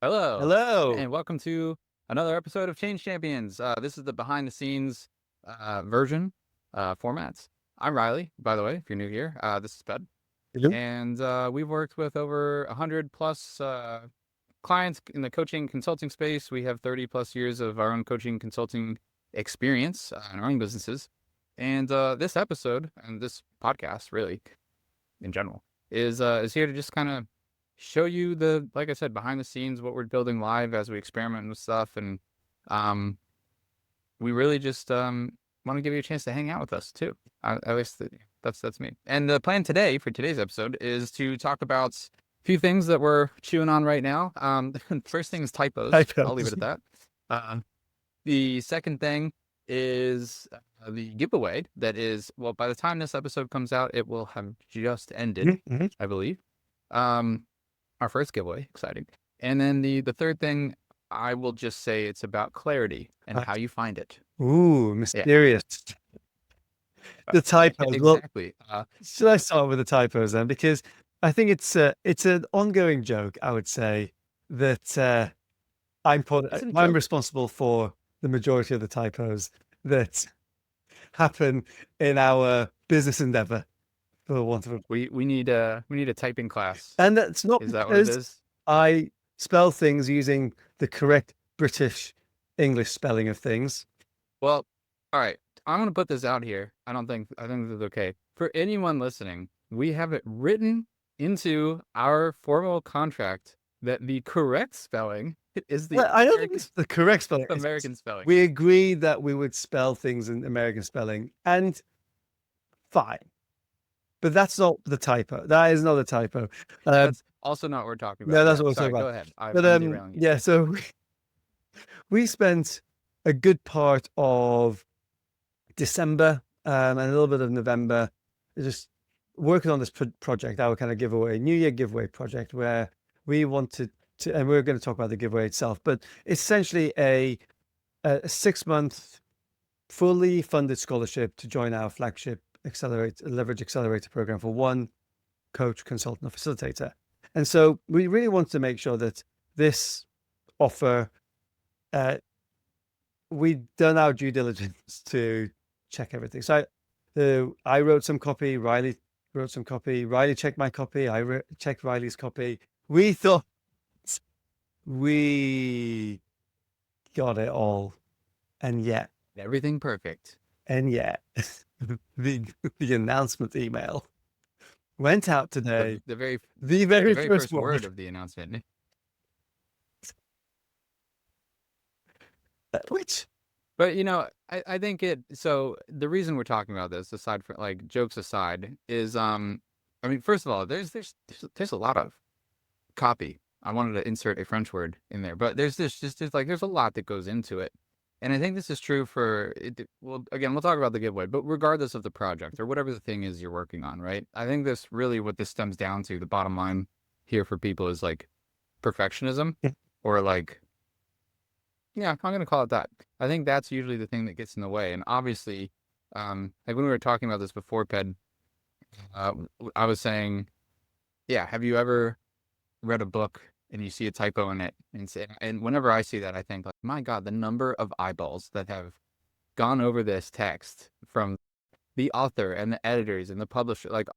Hello, Hello. and welcome to another episode of Change Champions. This is the behind the scenes version formats. I'm Riley, by the way, if you're new here. This is Ped. Hello. And we've worked with over 100 plus clients in the coaching consulting space. We have 30 plus years of our own coaching consulting experience in our own businesses. And this episode and this podcast, really, in general, is here to just kind of show you like I said, behind the scenes, what we're building live as we experiment with stuff. And um, we really just want to give you a chance to hang out with us too. At least that's me. And the plan today for today's episode is to talk about a few things that we're chewing on right now. First thing is typos. I'll leave it Typos. at that. Uh, the second thing is the giveaway that is, well, by the time this episode comes out, it will have just ended, Mm-hmm. I believe. Our first giveaway, exciting. And then the third thing, I will just say it's about clarity and how you find it. Ooh, Yeah, mysterious. The typos. Well, exactly. should I start with the typos then? Because I think it's an ongoing joke, I would say, that Is it a I'm joke? responsible for the majority of the typos that happen in our business endeavor, for want of a. We need a typing class. And that's not Is that what it because is? I spell things using the correct British English spelling of things. Well, all right. I'm gonna put this out here. I think this is okay. For anyone listening, we have it written into our formal contract that the correct spelling is the Well, I don't think it's the correct spelling. American spelling. We agreed that we would spell things in American spelling, and fine. But that's not the typo. That is not a typo. That's also not what we're talking about. No, that's Yeah, what we're sorry, talking go about. ahead. But I'm derailing you. yeah. So we spent a good part of December and a little bit of November just working on this project, our kind of giveaway, New Year giveaway project, where we wanted to, and we're going to talk about the giveaway itself, but it's essentially a 6-month fully funded scholarship to join our flagship Leverage Accelerator program for one coach, consultant, or facilitator. And so we really wanted to make sure that this offer, we'd done our due diligence to check everything. So I wrote some copy, Riley wrote some copy, Riley checked my copy, I checked Riley's copy. We thought we got it all. And yet, Everything perfect. the the announcement email went out today. The very The the very very first first one. word of the announcement. Which But I think so the reason we're talking about this, aside from like jokes aside, is I mean, first of all, there's a lot of copy. I wanted to insert a French word in there, but there's a lot that goes into it. And I think this is true for it. Well, again, we'll talk about the giveaway, but regardless of the project or whatever the thing is you're working on, right? I think what this stems down to, the bottom line here for people is like perfectionism or like, yeah, I'm going to call it that. I think that's usually the thing that gets in the way. And obviously, like when we were talking about this before, Ped, uh, I was saying, yeah, have you ever read a book and you see a typo in it and whenever I see that, I think like, my God, the number of eyeballs that have gone over this text from the author and the editors and the publisher, like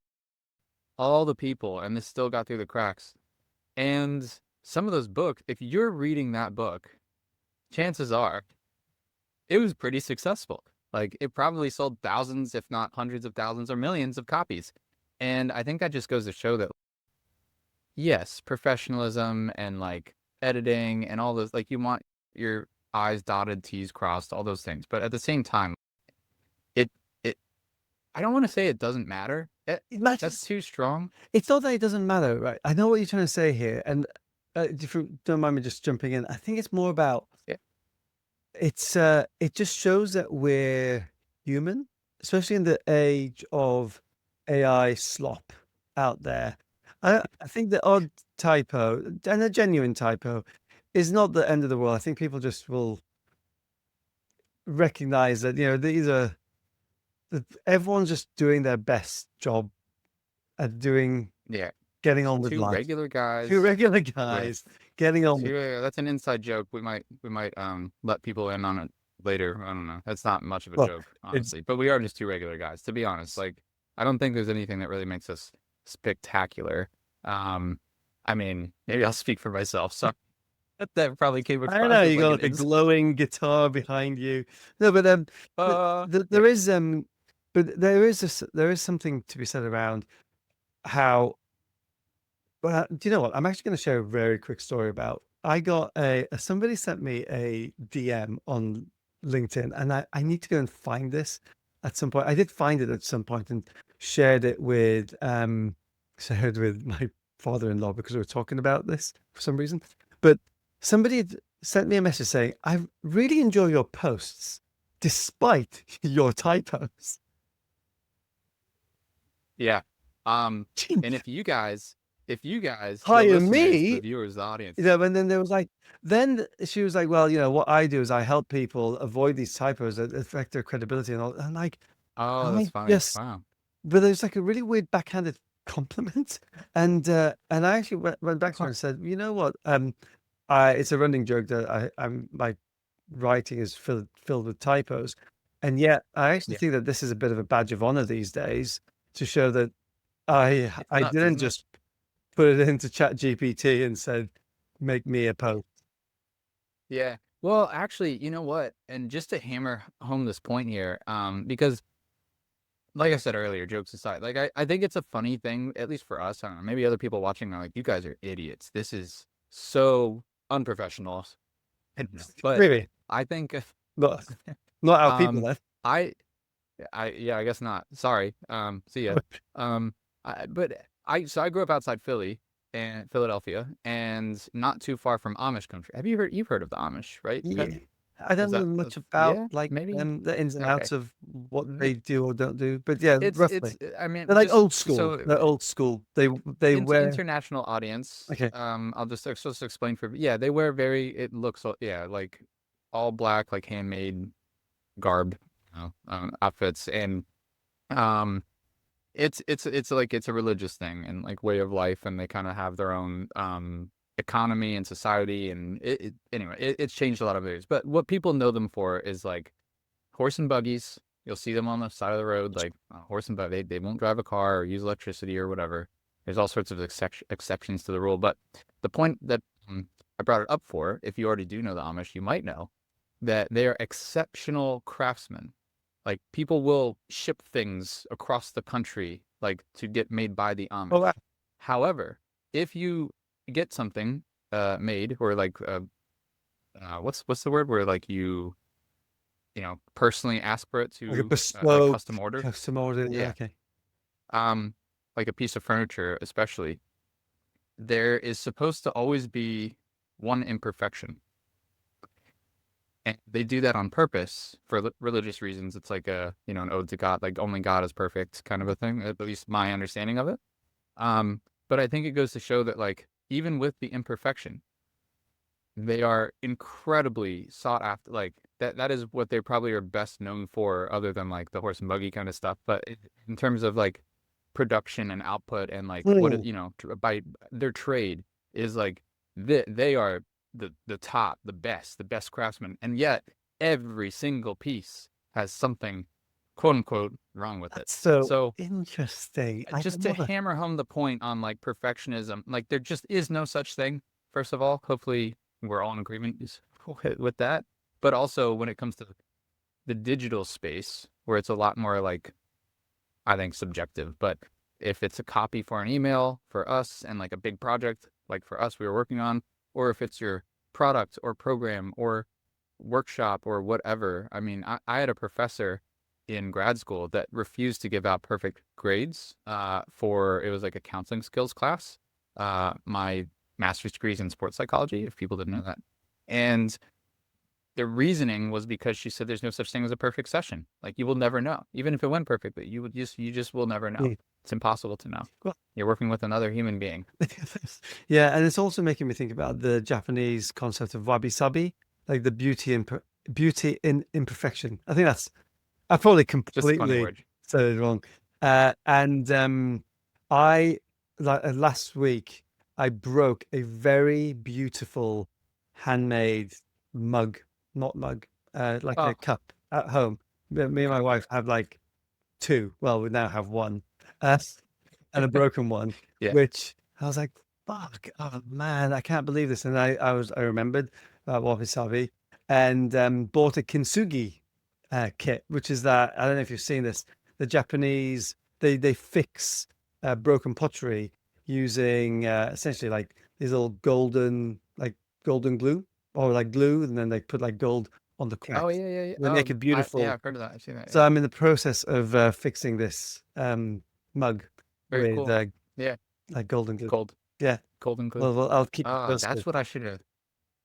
all the people, and this still got through the cracks. And some of those books, if you're reading that book, chances are it was pretty successful. Like it probably sold thousands, if not hundreds of thousands or millions of copies. And I think that just goes to show that yes, professionalism and like editing and all those, like you want your I's dotted, T's crossed, all those things. But at the same time, it, it, I don't want to say it doesn't matter. it That's matters. too strong. It's not that it doesn't matter, right? I know what you're trying to say here. And if you don't mind me just jumping in, I think it's more about Yeah. it just shows that we're human, especially in the age of AI slop out there. I think the odd typo and a genuine typo is not the end of the world. I think people just will recognize that, these are everyone's just doing their best job at Yeah. getting on with Two life. regular guys Two regular with guys getting on So with. yeah, that's an inside joke. We might let people in on it later. I don't know. That's not much of a Well, joke, it's honestly. But we are just two regular guys, to be honest. Like I don't think there's anything that really makes us spectacular. Um, I mean, maybe I'll speak for myself. So that probably came I don't know, across as you got like an like a insult. glowing guitar behind you. No, but Yeah. there is but there is something to be said around how. Well, do you know what? I'm actually going to share a very quick story about. I got somebody sent me a DM on LinkedIn, and I need to go and find this at some point. I did find it at some point and shared it with shared with my father-in-law because we were talking about this for some reason. But somebody had sent me a message saying, "I really enjoy your posts, despite your typos." Yeah. And Gee, if you guys, the hire listeners, the me. viewers, the You audience. know, and then there was like, then she was like, well, what I do is I help people avoid these typos that affect their credibility and all. And like, Oh, that's I funny. just, Wow. but there's like a really weird backhanded compliment. And I actually went back to her Huh. and said, you know what? It's a running joke that my writing is filled with typos. And yet I actually Yeah. think that this is a bit of a badge of honor these days to show that It's I nuts, didn't isn't it? just put it into Chat GPT and said, make me a post. Yeah. Well, actually, you know what? And just to hammer home this point here, because like I said earlier, jokes aside, like I think it's a funny thing, at least for us. I don't know, maybe other people watching are like, you guys are idiots. This is so unprofessional. But Really? I think Not not our people um then. I yeah, I guess not. Sorry. See ya. Um, I grew up outside Philly and Philadelphia, and not too far from Amish country. Have you heard? You've heard of the Amish, right? Yeah. I Is don't know that much about yeah? like Maybe. the ins and Okay. outs of what Th- they do or don't do, but yeah, It's roughly. I mean They're like just old school. so They're old school. They wear international audience. okay. I'll just explain for yeah. They wear very. It looks yeah like all black, like handmade garb, outfits, and um it's like it's a religious thing and like way of life, and they kind of have their own economy and society, and anyway, it's changed a lot of areas. But what people know them for is like horse and buggies. You'll see them on the side of the road, like horse and buggy. They won't drive a car or use electricity or whatever. There's all sorts of exceptions to the rule. But the point that I brought it up for, if you already do know the Amish, you might know that they are exceptional craftsmen. Like people will ship things across the country like to get made by the Oh wow. Amish. However, if you get something made or like what's the word where like you personally ask for it Like a to like bespoke custom order? custom order. Yeah, Yeah. okay. Um like a piece of furniture especially, there is supposed to always be one imperfection. And they do that on purpose for religious reasons. It's like an ode to God, like only God is perfect kind of a thing, at least my understanding of it. But I think it goes to show that like even with the imperfection, they are incredibly sought after. Like that is what they probably are best known for, other than like the horse and buggy kind of stuff. But in terms of like production and output and like Hmm. by their trade is like they are the top, the best craftsmen, and yet every single piece has something quote unquote wrong with it. That's so So interesting. I just don't to know that. hammer home the point on like perfectionism, like there just is no such thing. First of all, hopefully we're all in agreement with that. But also when it comes to the digital space, where it's a lot more like I think subjective. But if it's a copy for an email for us and like a big project like for us we were working on, or if it's your product or program or workshop or whatever. I mean, I had a professor in grad school that refused to give out perfect grades for it was like a counseling skills class. My master's degree is in sports psychology, if people didn't know that. And the reasoning was because she said there's no such thing as a perfect session. Like you will never know. Even if it went perfectly, you just will never know. Hmm. It's impossible to know. Well, You're working with another human being. yeah, and it's also making me think about the Japanese concept of wabi-sabi, like the beauty in imperfection. I think that's I probably Just a funny completely word. said it wrong. And I last week I broke a very beautiful handmade mug, not mug, like a Oh, cup at home. Me and my okay. wife have like two. Well, we now have one, uh, and a broken one, Yeah. which I was like, fuck, oh man, I can't believe this. And I remembered Wabi-sabi and bought a kintsugi kit, which is that, I don't know if you've seen this, the Japanese, they fix broken pottery using essentially like these little golden glue or like glue, and then they put like gold on the Oh cracks. yeah, yeah, yeah. They make it Yeah, beautiful. I've heard of that. I've seen that. So Yeah. I'm in the process of fixing this mug Very with cool. Yeah. like golden glue. Cold. Yeah. Golden glue. Well, I'll keep you Ah, that's posted. what I should have.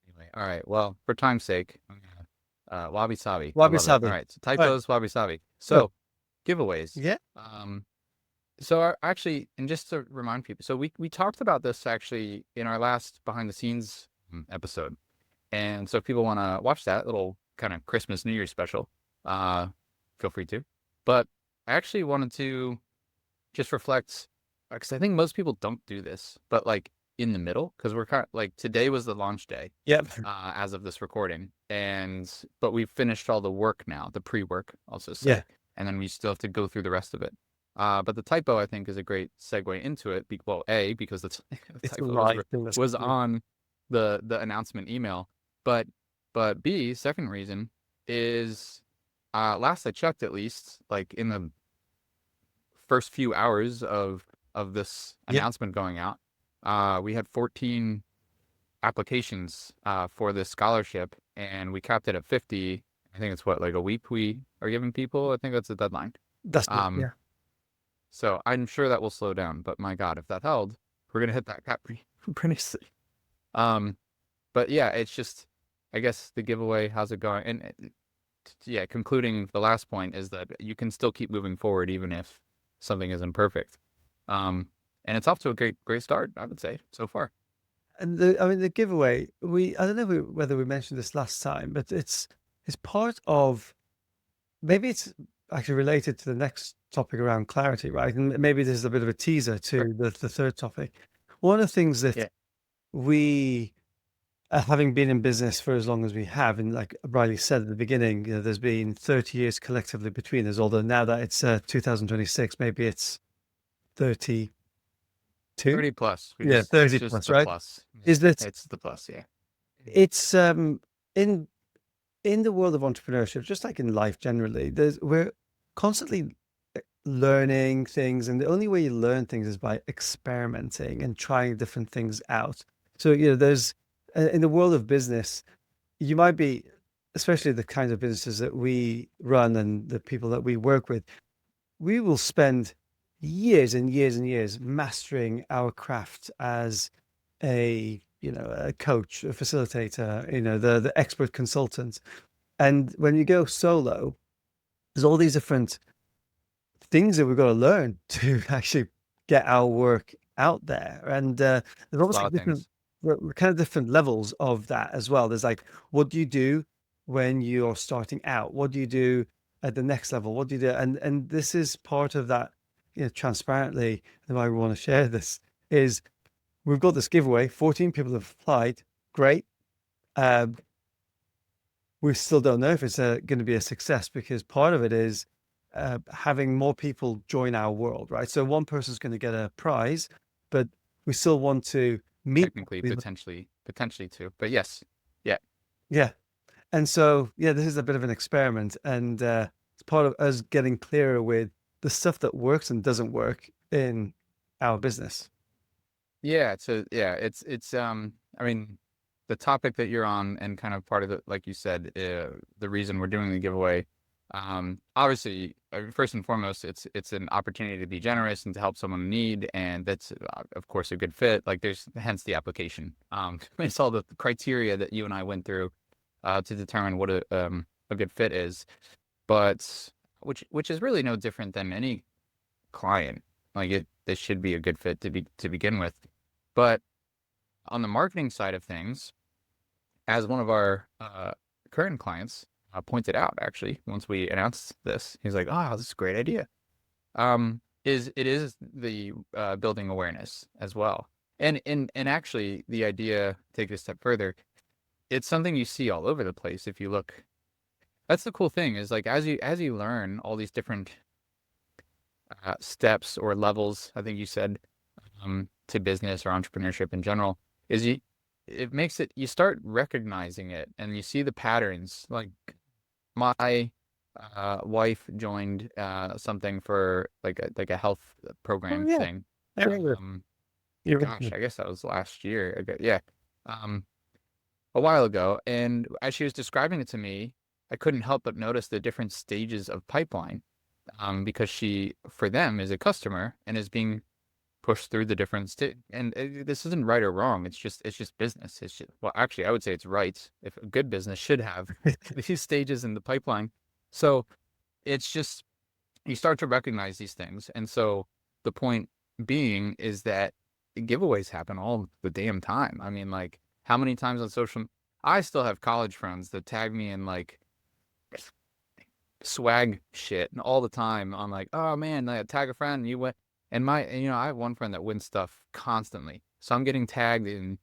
Anyway, all right. Well, for time's sake, I'm wabi sabi. I Wabi love it. All sabi. right. So All right. typos, wabi sabi. So So giveaways. yeah, Um, so actually, and just to remind people, so we talked about this actually in our last behind the scenes episode, and so if people want to watch that little kind of Christmas New Year special, uh, feel free to. But I actually wanted to just reflect because I think most people don't do this, but like in the middle, because we're kind of like today was the launch day yep, as of this recording, and but we've finished all the work now, the pre-work, I'll just yeah. say, and then we still have to go through the rest of it. But the typo I think is a great segue into it. Well, a because the, the It's typo right in the was screen. on the announcement email, but B second reason is last I checked at least like in the first few hours of this Yep, announcement going out, we had 14 applications for this scholarship, and we capped it at 50. I think it's what, like a week we are giving people. I think that's the deadline. that's it. Um, Yeah, so I'm sure that will slow down, but my God, if that held, we're gonna hit that cap pretty soon. Um, but yeah, it's just, I guess the giveaway, how's it going? And yeah, concluding the last point is that you can still keep moving forward even if something isn't perfect. And it's off to a great start, I would say, so far. and I mean the giveaway. I don't know whether we mentioned this last time, but it's part of, maybe it's actually related to the next topic around clarity, right? And maybe this is a bit of a teaser Sure. to the third topic. One of the things that Yeah. we, having been in business for as long as we have, and like Riley said at the beginning, there's been 30 years collectively between us, although now that it's 2026, maybe it's 32. 30 plus. Yeah, It's 30 just plus, the right? plus. Is that It's the plus, yeah. it's in in the world of entrepreneurship, just like in life generally, we're constantly learning things, and the only way you learn things is by experimenting and trying different things out. So, there's in the world of business, you might be, especially the kinds of businesses that we run and the people that we work with, we will spend years and years and years mastering our craft as a coach, a facilitator, the expert consultant. And when you go solo, there's all these different things that we've got to learn to actually get our work out there. And there's A almost lot like of different, things. we're kind of different levels of that as well. There's like, what do you do when you're starting out? What do you do at the next level? What do you do? And this is part of that, transparently, the way we want to share this is we've got this giveaway. 14 people have applied. Great. Um, we still don't know if it's going to be a success, because part of it is having more people join our world, right? So one person's going to get a prize, but we still want to meet more Technically, people. potentially too. But yes. Yeah. Yeah. And so, yeah, this is a bit of an experiment, and it's part of us getting clearer with the stuff that works and doesn't work in our business. Yeah, it's I mean, the topic that you're on and kind of part of it, like you said, the reason we're doing the giveaway, obviously, first and foremost, it's an opportunity to be generous and to help someone in need, and that's of course a good fit. Like there's hence the application. It's all the criteria that you and I went through to determine what a good fit is, but which is really no different than any client. Like this should be a good fit to begin with. But on the marketing side of things, as one of our current clients pointed out, actually, once we announced this, he's like, "Oh, this is a great idea." Is the building awareness as well, And actually, the idea, take it a step further, it's something you see all over the place if you look. That's the cool thing is like as you learn all these different steps or levels, I think you said, to business or entrepreneurship in general, is it makes it, you start recognizing it and you see the patterns. Like my wife joined something for like a health Oh program yeah, thing. I remember. Um, You gosh, remember. I guess that was last year. Yeah, um, a while ago. And as she was describing it to me, I couldn't help but notice the different stages of pipeline, because she, for them, is a customer and is being pushed through the different and this isn't right or wrong. It's just business. It's just, well, actually, I would say it's right. If a good business should have these stages in the pipeline. So it's just, you start to recognize these things. And so the point being is that giveaways happen all the damn time. I mean, like, how many times on social, I still have college friends that tag me in like swag shit all the time. I'm like, oh man, like, tag a friend, you went, and I have one friend that wins stuff constantly, so I'm getting tagged in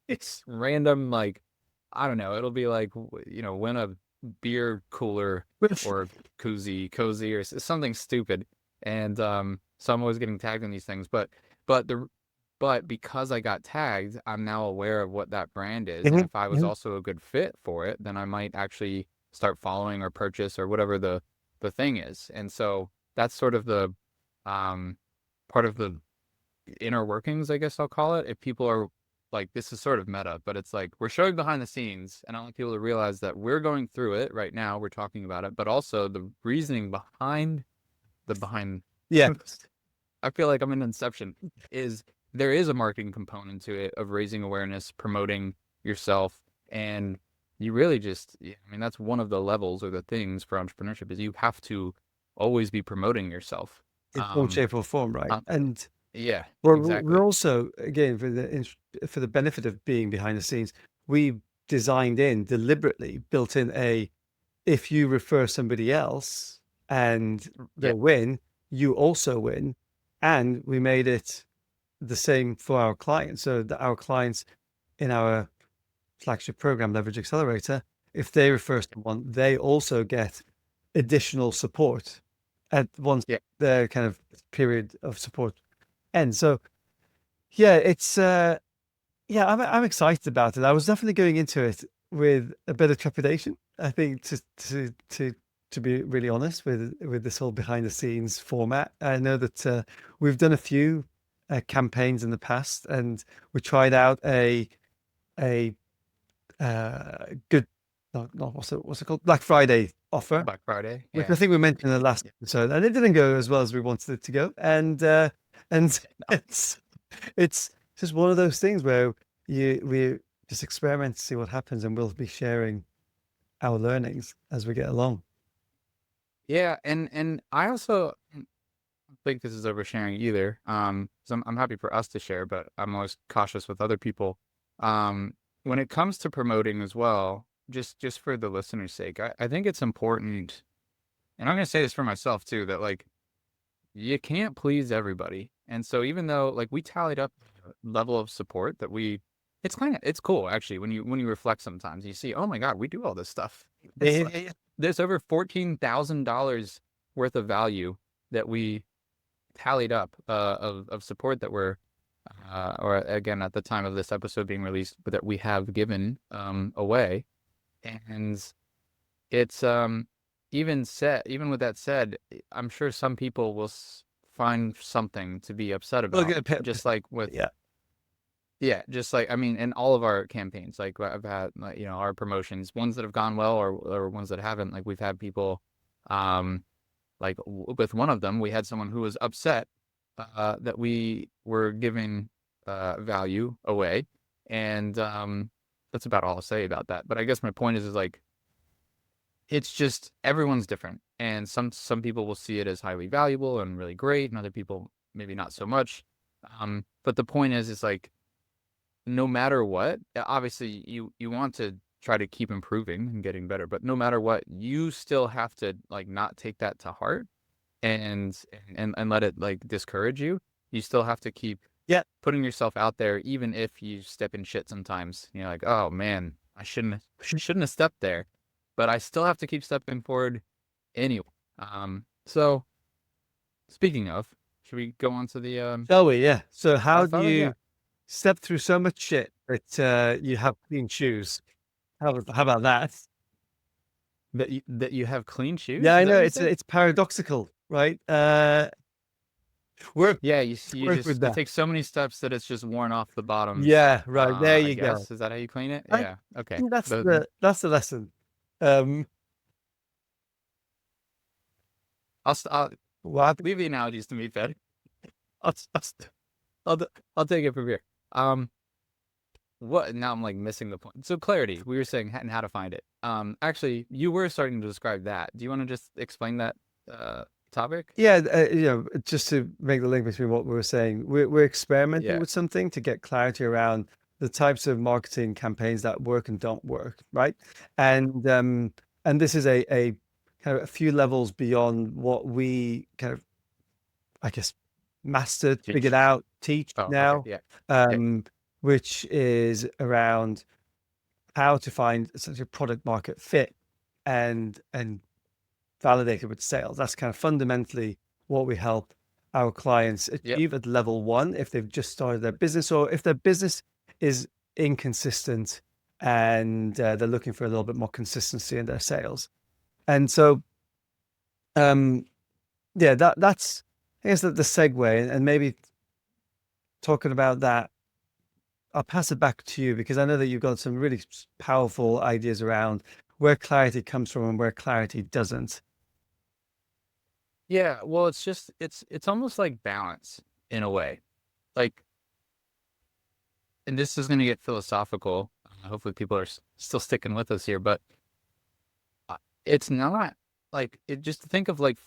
it's random, like, I don't know, it'll be like, win a beer cooler or cozy or something stupid, and so I'm always getting tagged in these things, but the but because I got tagged, I'm now aware of what that brand is. And Mhm, if I was mhm. also a good fit for it, then I might actually start following or purchase or whatever the thing is. And so that's sort of the um part of the inner workings, I guess I'll call it. If people are like, this is sort of meta, but it's like we're showing behind the scenes, and I want people to realize that we're going through it right now. We're talking about it, but also the reasoning behind Yeah, I feel like I'm in Inception, is there is a marketing component to it of raising awareness, promoting yourself, and you really just, yeah, I mean, that's one of the levels or the things for entrepreneurship is you have to always be promoting yourself. in some Um, shape or form, right? uh, And yeah, we're exactly. also, again, for the benefit of being behind the scenes, we designed in deliberately built in a, if you refer somebody else and they Yeah, win, you also win, and we made it the same for our clients, so that our clients in our flagship program, Leverage Accelerator, if they refer someone, they also get additional support at once yeah. their kind of period of support ends. So yeah, it's yeah, I'm excited about it. I was definitely going into it with a bit of trepidation. I think to be really honest with this whole behind the scenes format. I know that we've done a few campaigns in the past, and we tried out a good, not what's it called, Black Friday offer, Black Friday. which I Yeah. think we mentioned in the last Yeah. episode, and it didn't go as well as we wanted it to go. And No. it's just one of those things where we just experiment to see what happens, and we'll be sharing our learnings as we get along. Yeah, and I also don't think this is oversharing either. So I'm happy for us to share, but I'm always cautious with other people. When it comes to promoting as well, just for the listener's sake, I think it's important, and I'm gonna say this for myself too, that like you can't please everybody. And so even though like we tallied up the level of support that it's cool actually when you reflect sometimes you see, oh my God, we do all this stuff. It's Yeah, like yeah, yeah. there's over $14,000 worth of value that we tallied up of support that we're or again at the time of this episode being released, but that we have given away. And it's even with that said, I'm sure some people will find something to be upset We'll about. get a pet. Just like with, Yeah, yeah, just like, I mean, in all of our campaigns, like I've had, like, our promotions, ones that have gone well or ones that haven't. Like we've had people, like with one of them, we had someone who was upset that we were giving value away, and that's about all I'll say about that. But I guess my point is like it's just everyone's different, and some people will see it as highly valuable and really great, and other people maybe not so much. But the point is like no matter what, obviously you want to try to keep improving and getting better, but no matter what, you still have to like not take that to heart and let it like discourage you. You still have to keep Yeah. putting yourself out there, even if you step in shit sometimes. You're like, oh man, I shouldn't have stepped there, but I still have to keep stepping forward anyway. So speaking of, should we go on to the Shall we? Yeah. So how path do forward? Yeah. you step through so much shit that you have clean shoes? How about that? That you have clean Yeah, shoes? I Is that know what you it's said? it's paradoxical, right? Work Yeah, you work with just you that. take so many steps that it's just worn off the bottoms. Yeah, right. There I you go. guess is that how you clean it? I Yeah. Okay. think that's The the lesson. Um, I'll what? leave the analogies to me, Fed. I'll I'll, I'll, I'll take it from here. Um, what now? I'm like missing the point. So clarity. We were saying and how to find it. Actually, you were starting to describe that. Do you want to just explain that topic? Yeah, just to make the link between what we were saying, we're experimenting Yeah. with something to get clarity around the types of marketing campaigns that work and don't work, right? And this is a kind of a few levels beyond what we kind of, I guess, mastered, figured Teach. out, teach Oh, okay. now, Yeah. Yeah. um, which is around how to find such a product market fit and validated with sales. That's kind of fundamentally what we help our clients Yep. achieve at level one if they've just started their business or if their business is inconsistent and they're looking for a little bit more consistency in their sales. And so, um, yeah, that's I guess the segue and maybe talking about that. I'll pass it back to you because I know that you've got some really powerful ideas around where clarity comes from and where clarity doesn't. Yeah. Well, it's almost like balance in a way. Like, and this is going to get philosophical. Hopefully, people are still sticking with us here, but it's not like it. Just think of like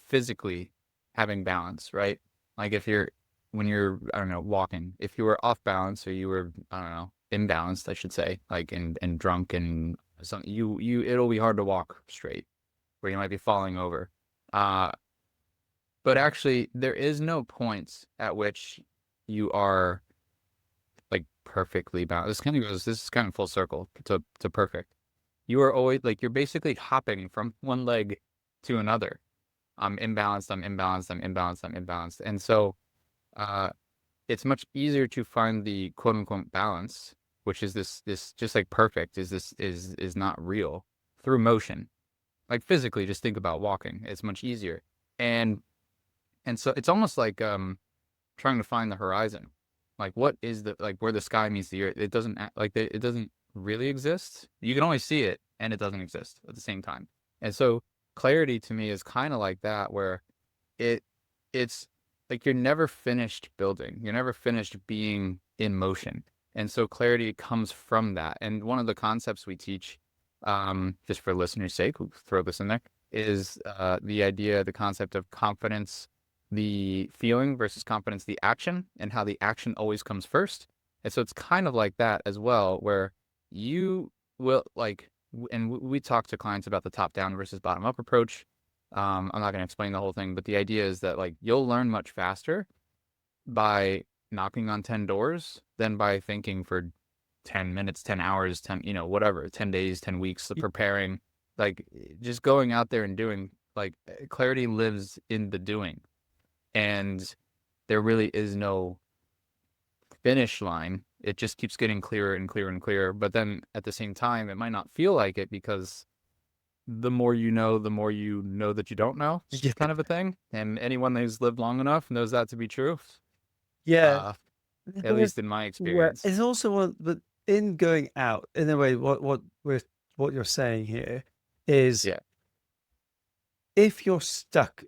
physically having balance, right? Like if you're when you're I don't know walking, if you were off balance or you were I don't know imbalanced, I should say, like and drunk and something, you it'll be hard to walk straight, where you might be falling over. Uh, but actually, there is no points at which you are like perfectly balanced. This is kind of full circle to perfect. You are always like you're basically hopping from one leg to another. I'm imbalanced, I'm imbalanced, I'm imbalanced, I'm imbalanced. And so uh it's much easier to find the quote unquote balance, which is this just like perfect is not real through motion. Like physically, just think about walking. It's much easier. And so it's almost like trying to find the horizon. Like what is the like where the sky meets the earth? It doesn't it doesn't really exist. You can only see it and it doesn't exist at the same time. And so clarity to me is kind of like that where it it's like you're never finished building. You're never finished being in motion. And so clarity comes from that. And one of the concepts we teach just for listeners' sake, we'll throw this in there, is the idea, the concept of confidence, the feeling versus confidence, the action, and how the action always comes first. And so it's kind of like that as well, where you will like, and we talk to clients about the top down versus bottom up approach. I'm not going to explain the whole thing, but the idea is that like you'll learn much faster by knocking on 10 doors than by thinking for 10 minutes, 10 hours, 10, whatever, 10 days, 10 weeks of preparing. Like just going out there and doing, like clarity lives in the doing. And there really is no finish line. It just keeps getting clearer and clearer and clearer. But then at the same time, it might not feel like it because the more you know that you don't know, Yeah. kind of a thing. And anyone who's lived long enough knows that to be true. Yeah. Uh, The at thing is, least in my where experience. it's also one, but in going out, in a way, what you're saying here is Yeah. if you're stuck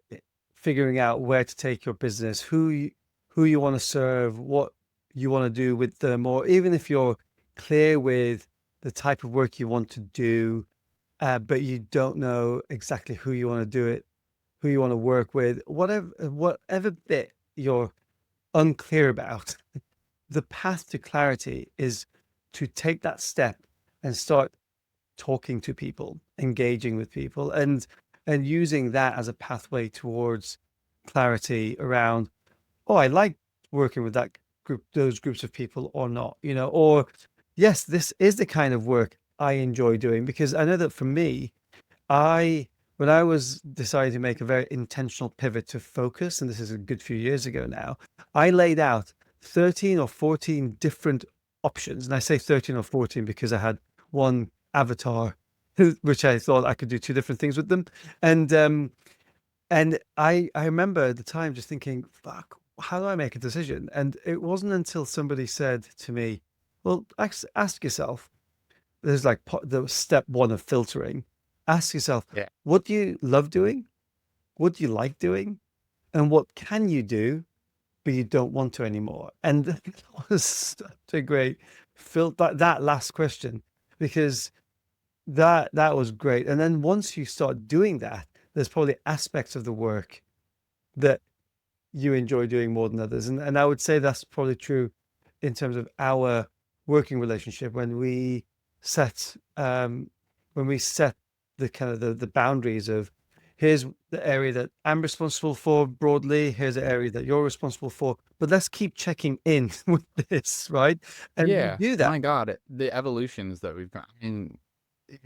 figuring out where to take your business, who you want to serve, what you want to do with them, or even if you're clear with the type of work you want to do, but you don't know exactly who you want to do it, who you want to work with, whatever bit you're unclear about, the path to clarity is to take that step and start talking to people, engaging with people, and using that as a pathway towards clarity around, oh, I like working with that. those groups of people or not, or yes, this is the kind of work I enjoy doing. Because I know that for me, when I was deciding to make a very intentional pivot to focus, and this is a good few years ago now, I laid out 13 or 14 different options. And I say 13 or 14 because I had one avatar, which I thought I could do two different things with them. And I remember at the time just thinking, fuck, how do I make a decision? And it wasn't until somebody said to me, well, ask yourself, there's like the step one of filtering. Ask yourself, Yeah. what do you love doing? What do you like doing? And what can you do, but you don't want to anymore? And that was such a great that last question, because that was great. And then once you start doing that, there's probably aspects of the work that you enjoy doing more than others. And I would say that's probably true in terms of our working relationship set when we set the kind of the boundaries of, here's the area that I'm responsible for broadly, here's the area that you're responsible for, but let's keep checking in with this, right? And we Yeah, do that. my God, the evolutions that we've got. I mean,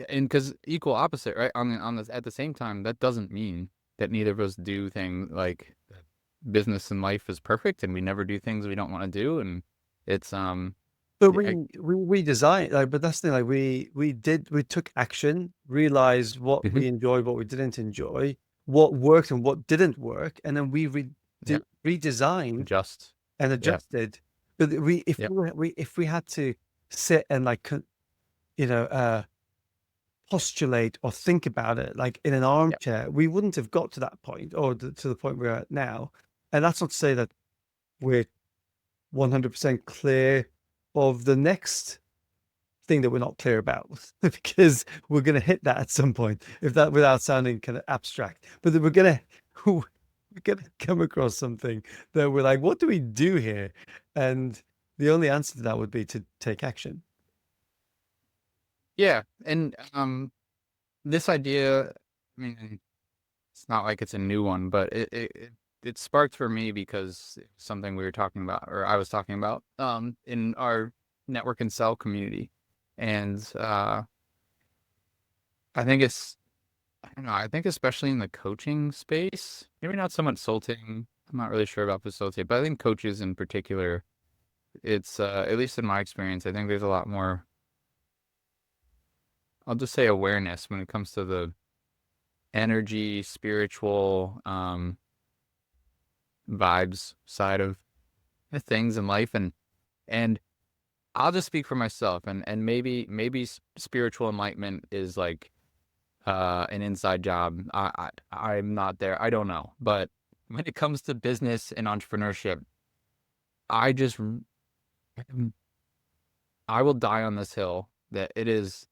and because equal opposite, right? On this, at the same time, that doesn't mean that neither of us do things like business and life is perfect, and we never do things we don't want to do, and it's But yeah, we designed, like, but that's the thing, like we took action, realized what mhm, we enjoyed, what we didn't enjoy, what worked and what didn't work, and then yeah, redesigned adjust, and yeah, adjusted. But we yeah, if we had to sit and like you know uh postulate or think about it like in an yeah, armchair, we wouldn't have got to that point, or to the point we're at now. And that's not to say that we're 100% clear of the next thing that we're not clear about, because we're going to hit that at some point, if that, without sounding kind of abstract, but that we're going to come across something that we're like, what do we do here? And the only answer to that would be to take action. yeah. And this idea, I mean, it's not like it's a new one, but it sparked for me because it's something we were talking about, or I was talking about, in our network and sell community, and I think I don't know, I think especially in the coaching space, maybe not so much consulting. I'm not really sure about facilitate, but I think coaches in particular, it's at least in my experience, I think there's a lot more, I'll just say awareness when it comes to the energy, spiritual, vibes side of things in life, and I'll just speak for myself, and maybe spiritual enlightenment is like an inside job. I'm not there. I don't know, but when it comes to business and entrepreneurship, I just I will die on this hill that it is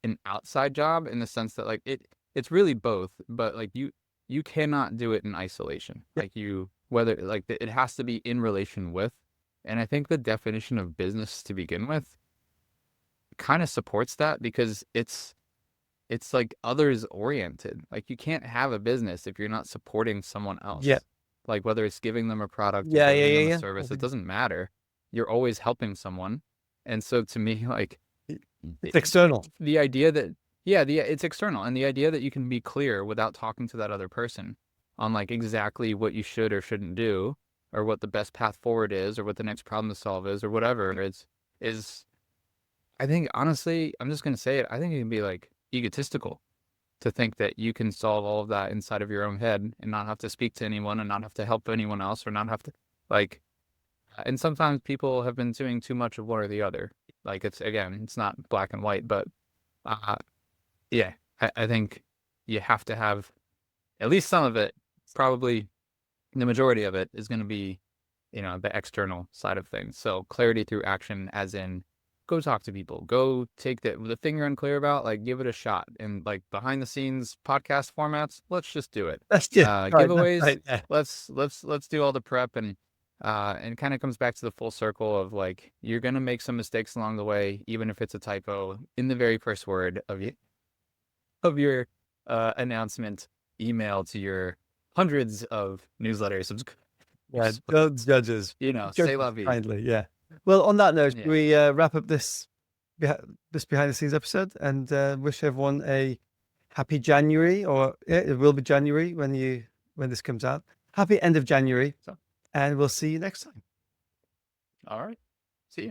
an outside job, in the sense that like it's really both, but like you cannot do it in isolation. Yep. Like whether like it has to be in relation with, and I think the definition of business to begin with kind of supports that, because it's like others oriented. Like you can't have a business if you're not supporting someone Yeah. else. Like whether it's giving them a product or Yeah. Yeah. giving them a Yeah. service, it Yeah. doesn't matter. You're always helping someone. And so to me, like It's external. the idea that yeah, it's external, and the idea that you can be clear without talking to that other person on like exactly what you should or shouldn't do, or what the best path forward is, or what the next problem to solve is, or whatever is I think honestly, I'm just gonna say it. I think it can be like egotistical to think that you can solve all of that inside of your own head and not have to speak to anyone and not have to help anyone else, or not have to like, and sometimes people have been doing too much of one or the other. Like it's again, it's not black and white, but uh yeah, I think you have to have at least some of it. Probably the majority of it is going to be, the external side of things. So clarity through action, as in go talk to people, go take the thing you're unclear about, like give it a shot. And like behind the scenes podcast formats, let's just do it. That's just right. That's Giveaways, right. Yeah. let's do all the prep, and kind of comes back to the full circle of like you're gonna make some mistakes along the way, even if it's a typo in the very first word of your announcement email to your hundreds of newsletter Yeah, don't judge us. You know, Judge say us la vie. kindly. Yeah. Well, on that note, Yeah. we wrap up this behind the scenes episode and wish everyone a happy January, or it will be January when this comes out. Happy end of January, So, and we'll see you next time. all right. See you.